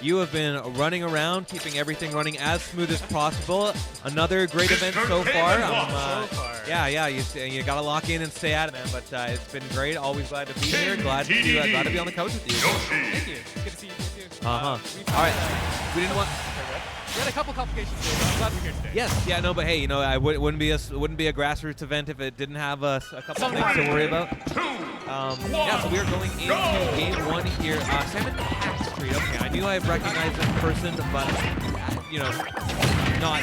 You have been running around, keeping everything running as smooth as possible. Another great event so far. Yeah, you got to lock in and stay at it, man. But it's been great. Always glad to be here. Glad to be on the couch with you. Thank you. It's good to see you too. All right. We didn't want. We had a couple complications today, but I'm glad we're here today. Yes, yeah, no, but hey, I wouldn't be a grassroots event if it didn't have a couple things to worry about. Yeah, so we are going into game 1 here. Sam and pacstreet. Okay, I knew I recognized this person, but not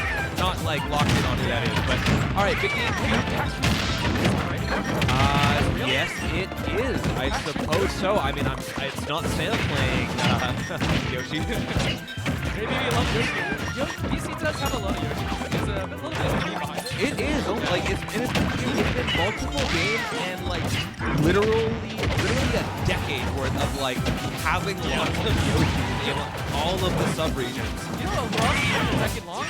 like locked in on who that is. But all right, big game 2. Yes, it is. I suppose so. I mean, it's not Sam playing Yoshi. Maybe we love Yoshi. DC does have a lot of Yoshi. There's a little bit of a behind it. It is. Like it's been multiple games and like literally a decade worth of like having lots of Yoshi in all of the sub-regions. You know, a long second long.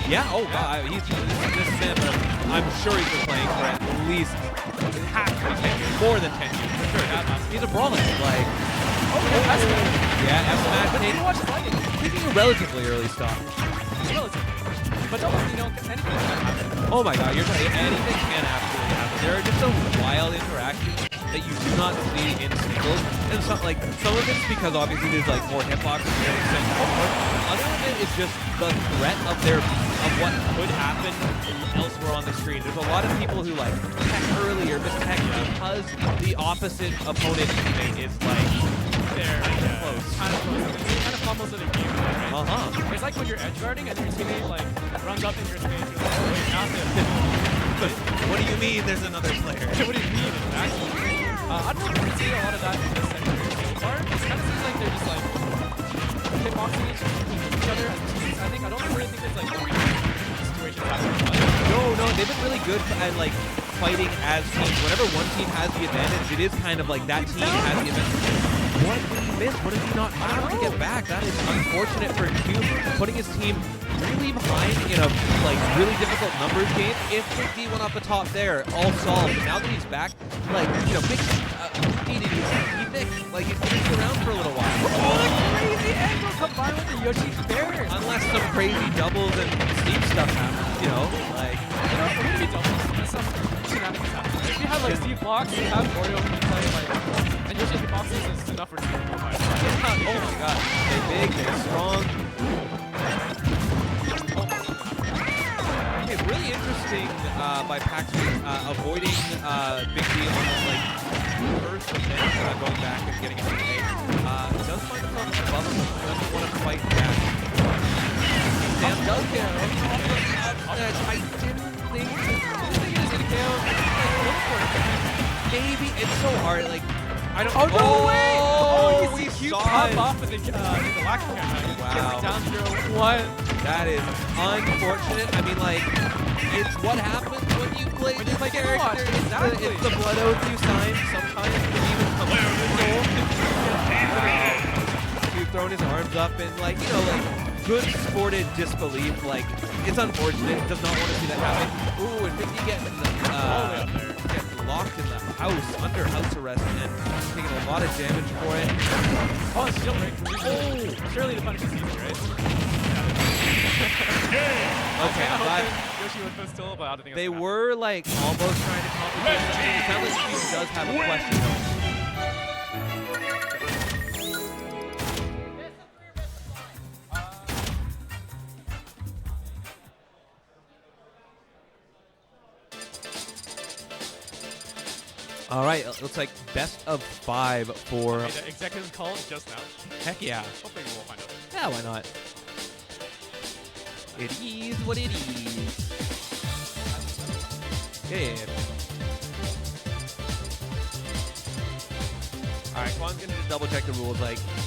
Yeah. Oh wow. He's this man, but I'm sure he's been playing for at least half 10 years, more than 10 years for sure. He's a brawler. Like. Yeah, F-Smash taking a relatively early stop. But anything can happen. Oh my god, you're right. Anything can absolutely happen. There are just some wild interactions that you do not see in singles. And some of it's because obviously there's like more hitboxes and other of it is just the threat of what could happen elsewhere on the screen. There's a lot of people who like tech early or miss tech because the opposite opponent teammate is like close. Kind of fumbles in a game, right? It's like when you're edge guarding and your teammate like runs up in your space and you're like, wait, not this. What do you mean there's another player? What do you mean exactly? I don't know if we see a lot of that in this sector so far. It kind of seems like they're just like hitboxing each other as teams. I don't really think there's like situations happening. No, they've been really good at like fighting as teams. Whenever one team has the advantage, it is kind of like that team has the advantage. What did he miss? What did he not have to get back? That is unfortunate for Q, putting his team really behind in a like really difficult numbers game. If Big D went off the top there, all solved. But now that he's back, like Big D like he's been around for a little while. Oh, the crazy angle combined with the Yoshi Bear. Unless some crazy doubles and Steve stuff happens, like. It wouldn't be doubles. There's some shenanigans happening. If you have like Steve blocks, you have Oreo who can play like. And Yoshi hitboxes is enough for 2 to 5. Oh my god. They're big, they're strong. Okay, really interesting by pacstreet avoiding Big D on the first event, going back and getting a teammate. He does find himself above him, doesn't want to fight back. Sam does get I didn't think it was going to KO. Maybe it's so hard, I don't. Oh no way! Oh, you see Q pop off of the lacking camera. Wow. Down 0-1. That is unfortunate. I mean, it's what happens when you play this character. It's the blood oath you sign. Sometimes it can even come out of the soul. He's thrown his arms up and good sported disbelief. It's unfortunate. Does not want to see that happen. Ooh, and 50 getting locked in the house, under house arrest, and taking a lot of damage for it. Oh, it's still break. Oh, surely the punishment is easy, right? Okay, I'm glad. Yoshi would pistol, but I don't think they were almost trying to complicate something. It sounds like Steve does have a question though. All right, looks like best of 5 for. Okay, the executive call just now. Heck yeah. Hopefully we'll find out. Yeah, why not? It is what it is. Yeah. All right, Quan's gonna just double check the rules.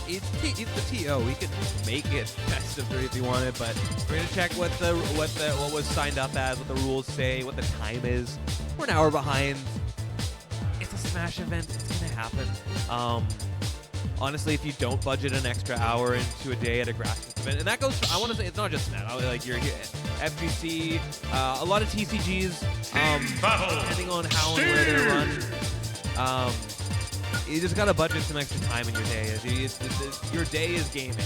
It's the TO. We could make it best of 3 if you wanted, but we're gonna check what was signed up as, what the rules say, what the time is. We're an hour behind. It's a Smash event. It's gonna happen. Honestly, if you don't budget an extra hour into a day at a grassroots event, and that goes for, I want to say, it's not just Smash. You're here, FGC, a lot of TCGs, depending on how and where they're run. you just gotta budget some extra time in your day. Your day is gaming.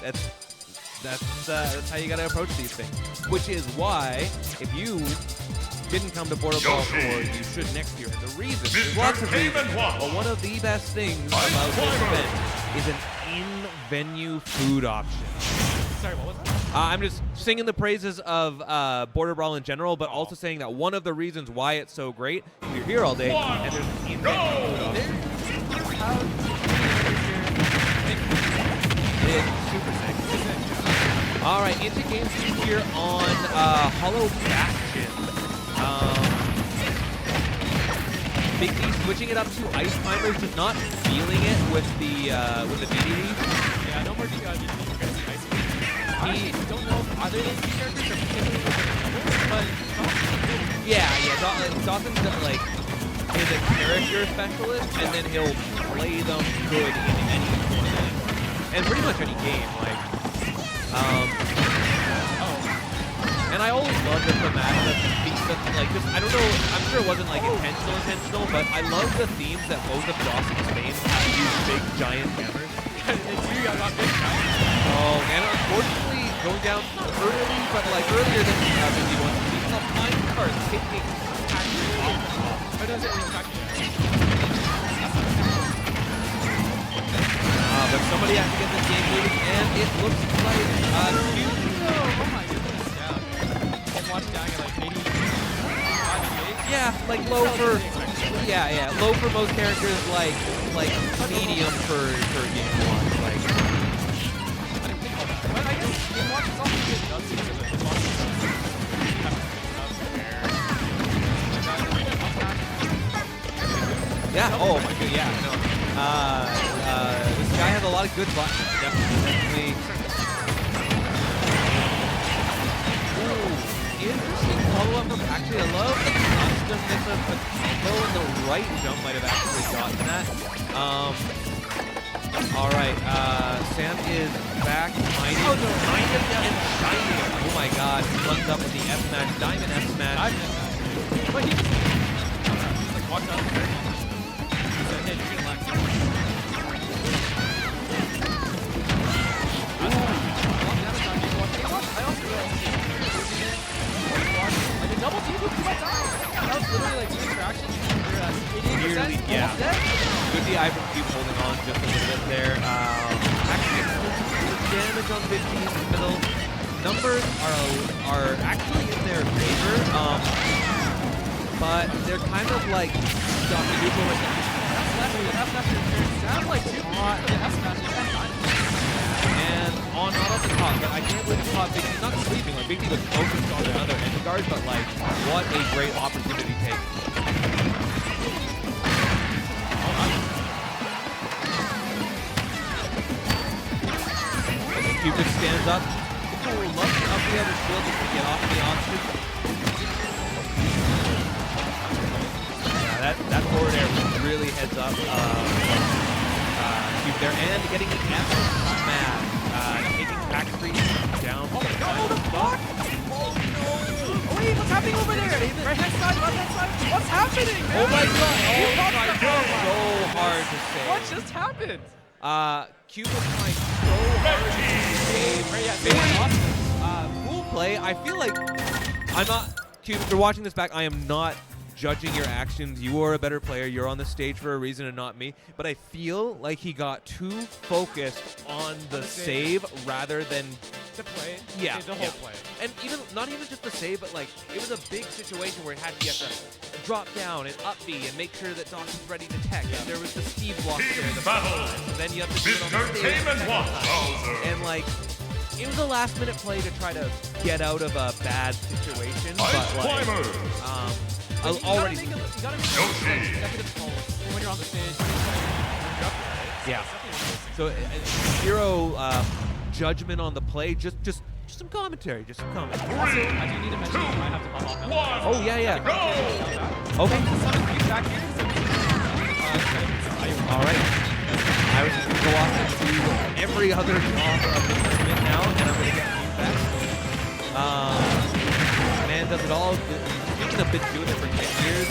That's how you gotta approach these things. Which is why, if you didn't come to Border Brawl 4, you should next year. And the reason, there's lots of reasons, but one of the best things about this event is an in-venue food option. Sorry, what was that? I'm just singing the praises of Border Brawl in general, but also saying that one of the reasons why it's so great is you're here all day and there's an in-venue food option. It's super sick. All right, into game 2 here on Hollow Bastion. Big D switching it up to Ice Climbers, just not feeling it with the DDD. Yeah, no more DDD. I don't know if either of those two characters are particularly good, but Dawson's like is a character specialist, and then he'll play them good in any tournament and pretty much any game. Like, and I always love the thematic, like just I don't know, I'm sure it wasn't like intentional, but I love the themes that both of Dawson's names have these big giant hammers. Oh, and unfortunately going down early, but like earlier than he wants to be. It's a fine card taking actually off the top. But does it impact you? But somebody has to get this game moving, and it looks like Q. Oh my goodness, yeah. I'm watching down at like 85. Yeah, like low for low for most characters, like medium for game 1. Like, I didn't think about that. But I guess game watch is also good. Does seem to the watch yeah. Oh my god. Yeah. No. This guy has a lot of good buttons. Definitely. Interesting follow-up from actually, I love the customeness of the combo, and the right jump might have actually gotten that. All right, Sam is back, mighty, and shiny. Oh my god, he runs up with the F smash, diamond F smash. But he's like walked up. He said, hey, you're gonna lack. I also realized like a double team with 2 times. That was literally like 2 interactions. You're at 88%. Yeah. Good DI from Cube holding on just a little bit there. Actually, good damage on 15 in the middle. Numbers are actually in their favor, but they're kind of like stuck in neutral right now. Sounds like 2 hot. The F smash is 10 times. And not on the top, but I can't believe he caught Big D. Not sleeping, like Big D was focused on another end guard, but like, what a great opportunity take. Cupid stands up. Ooh, love to up the other shield just to get off the option. Yeah, that forward air really heads up Cube there, and getting the F smash. Taking pacstreet down. Oh my god, the fuck? Oh no! Wait, what's happening over there? Right hand side, left hand side? What's happening, man? Oh my god! Oh my god! So hard to say. What just happened? Cube was trying so hard to save. Cool play. I feel like I'm not. Cube, if you're watching this back, I am not judging your actions. You are a better player. You're on the stage for a reason and not me. But I feel like he got too focused on the save rather than the play. Yeah, the whole play. And even not even just the save, but like it was a big situation where you have to drop down and up B and make sure that Dawson's ready to tech. And there was the Steve block there. And then you have to do it on the stage. And like it was a last minute play to try to get out of a bad situation. But like already You gotta make consecutive calls when you're on the stage. yeah. So zero judgment on the play, just some commentary, Also, I do need to mention you might have to pop off now. Oh yeah. Okay. All right. I was just gonna go off and do every other job of the tournament now, and I'm gonna get you back. Man does it all. Speaking of been doing it for 10 years,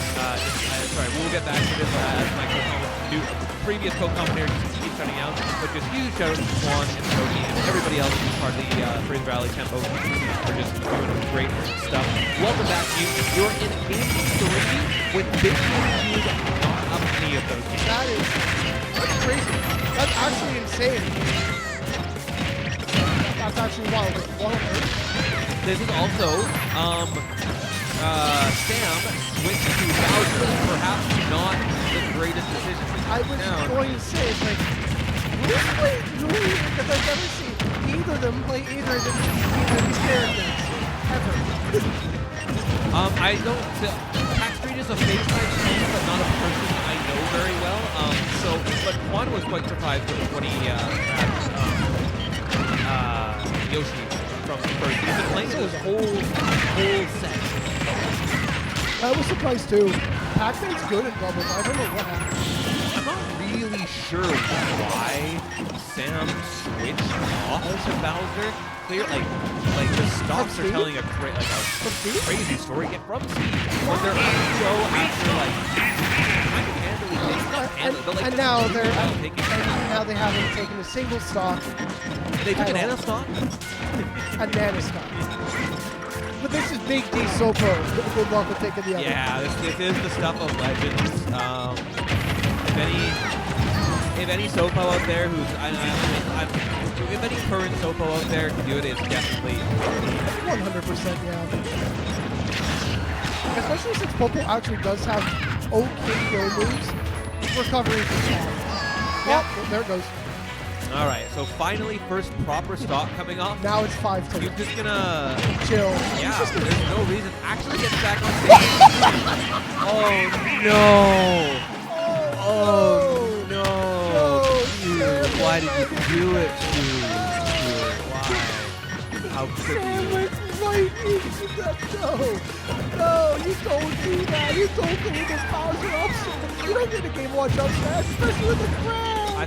sorry, we'll get back to this as my co-comments do. previous co-commentators keep shutting out, but just huge shout out to Swan and Cody and everybody else who's part of the Fraser Valley Tempo for just doing great stuff. Welcome back, you. You're in game 3 with Big Cube not up any of those games. That's crazy. That's actually insane. That's actually wild. This is also Sam switched to Bowser, perhaps not the greatest decision. I was going to say, it's like, who's played Julie? Because I've never seen either of them play either of these characters. Ever. I don't, pacstreet is a face-side team, but not a person I know very well. But Quan was quite surprised when he grabbed Yoshi from first. He's been playing this whole set. I was surprised too. Pac-Man's good at doubles. I don't know what happened. I'm not really sure why Sam switched off to Bowser. Clear, like the stops are telling a crazy story. Get from Steve. When they're on the show after kind of handily, and now they haven't taken a single stock. They took an Anna stock. A Nana stock. But this is Big D Sopo. Good luck with taking the other. Yeah, this is the stuff of legends. If any Sopo out there who's, if any current Sopo out there can do it, it's definitely 100%, yeah. Especially since Popo actually does have okay go moves. Recovery is fine. Yeah, there it goes. All right, so finally, first proper stock coming off. Now it's 5-2. You're just gonna chill. Yeah, there's no reason. Actually gets back on stage. Oh no! Oh no! Dude, why did you do it, dude? Why? How could you? Right into that. No, you don't do that. You don't do this Bowser up. You don't get a game watch up smash, especially with the crowd. I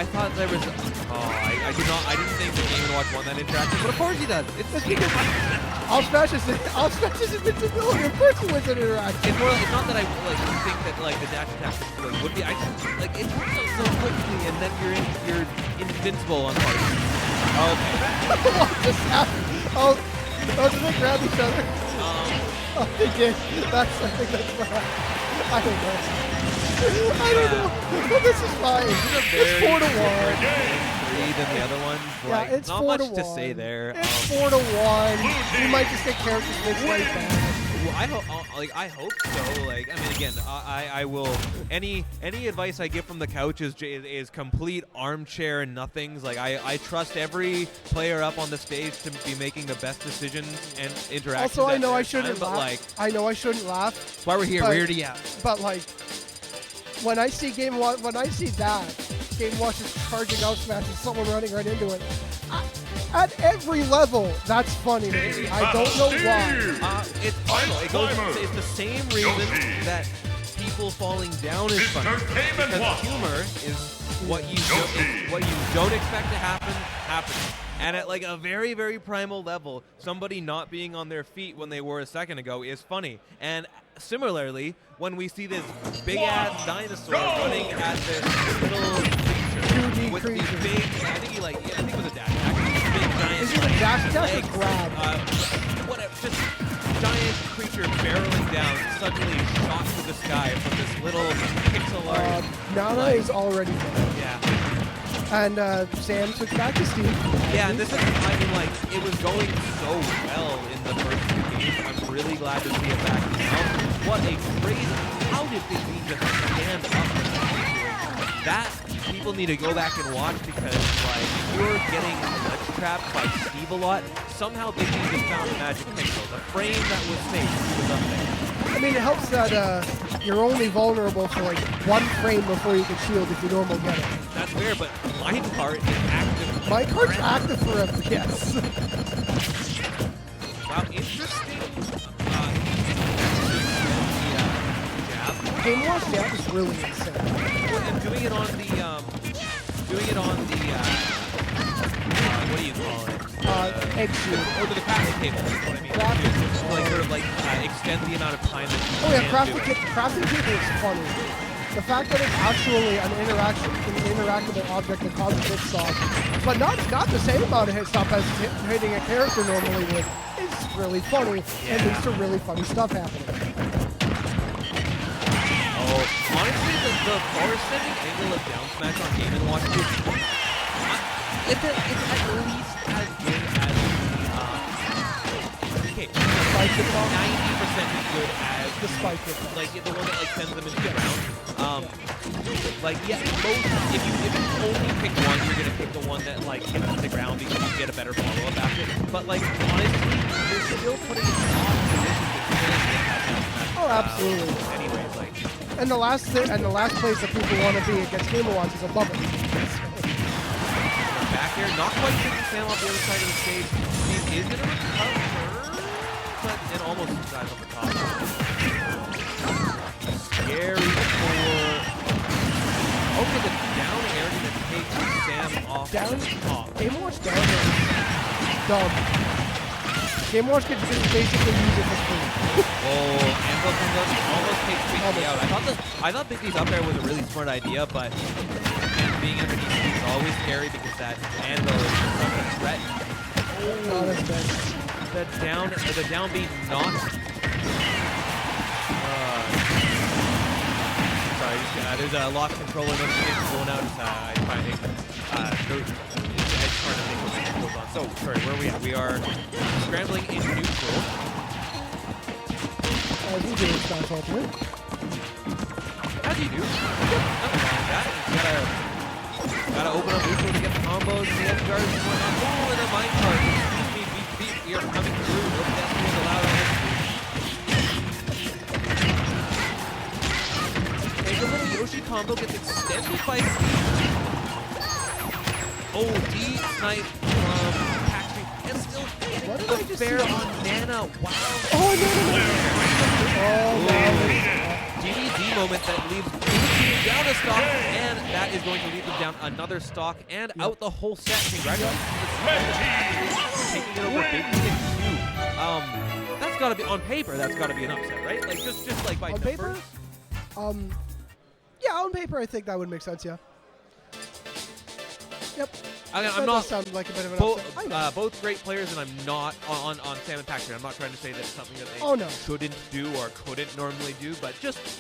thought there was. I didn't think the Game & Watch won that interaction, but of course he does. It's because I'll smash his invincibility. Of course he wins an interaction. It's not that I think that the dash attack would be. I just it so quickly, and then you're invincible on party. Okay. What just happened? Oh, did they grab each other? They did. I think that's right. I don't know. But this is fine. It's 4-1. Than the other ones. Yeah, it's not 4-1. much to say there. It's 4-1. You might just get characters mixed right back. Well, I hope so. Again, I will. Any advice I get from the couch is complete armchair and nothings. I trust every player up on the stage to be making the best decisions and interactions. Also, I know I shouldn't laugh. I know I shouldn't laugh. That's why we're here. Weird, yeah. But when I see Game Watch is charging out smash and someone running right into it. At every level, that's funny to me. I don't know why. It's the same reason that people falling down is funny. Because humor is what you don't expect to happen. And at a very, very primal level, somebody not being on their feet when they were a second ago is funny. And similarly, when we see this big-ass dinosaur running at this little creature with these big, I think it was a dash attack. Big giant. Is it a dash attack or grab? Whatever, just giant creature barreling down, suddenly shot to the sky from this little pixel art. Nana is already dead. Yeah. And Sam took back to Steve. Yeah, and this is, it was going so well in the first two games. I'm really glad to see it back now. What a crazy, how did Big D just stand up and that? People need to go back and watch because, if you're getting ledge trapped by Steve a lot, somehow Big D just found a magic pixel. The frame that was safe was up there. It helps that you're only vulnerable for 1 frame before you can shield if you normally get it. That's fair, but my cart is active. My cart's active forever, yes. Wow, interesting. Game Watch jab is really insane. And doing it on the what do you call it? Egg shield. Or the crafting table, is what I mean. Extend the amount of time that you crafting table is funny. The fact that it's actually an interactable object that causes hit stop, but not the same amount of hit stop as hitting a character normally would, is really funny and leads to really funny stuff happening. Oh, honestly, the forward sending angle of down smash on Game & Watch is it's at least as good as okay, Spike hit ball? 90% as good as The spike hit ball. like the one that like sends them into the ground. Like yeah, most if you only pick one, you're gonna pick the one that like hits the ground because you get a better follow up after. But like honestly, you're still putting in odd positions if you're gonna get that down smash. Oh, absolutely. Anyways, like And the last place that people want to be against Game & Watch is above it. back here, not quite taking Sam off the other side of the stage. He is gonna recover, but it almost dies off the top. Scary for. Okay, the down air gonna take Sam off Down? the top. Game & Watch down there is dumb. Game & Watch could just basically use it for free. Oh, Anvil comes up, almost takes Biggie out. I thought Biggie's up there was a really smart idea, but being underneath is always scary because that Anvil is such a threat. Oh, that's bad. The down beat not. Sorry, there's a lock controller notification going out. I find it. It's hard to think what goes on. So, sorry, where are we at? We are scrambling in neutral. As you do, it's not ultimate. As you do. Nothing wrong with that. You gotta open up neutral to get the combos, the edge guards, and whatnot. Oh, and a mind card. Beat. We are coming through. No pedestrians allowed on this. And the little Yoshi combo gets extended by Steve. Oh, D snipe from pacstreet. And still hitting the fair on Nana. Wow. Oh, no. Oh, GDD moment that leaves the team down a stock, and that is going to lead them down another stock and out the whole set. Congratulations to taking it over Big 6-2. That's got to be on paper. That's got to be an upset, right? Like just like by on numbers. paper. Yeah, on paper, I think that would make sense. Yeah. Yep. I'm That not. does sound like a bit of an upset. I know. Both great players, and I'm not on Sam and pacstreet. I'm not trying to say that it's something that they Oh, no. shouldn't do or couldn't normally do, but just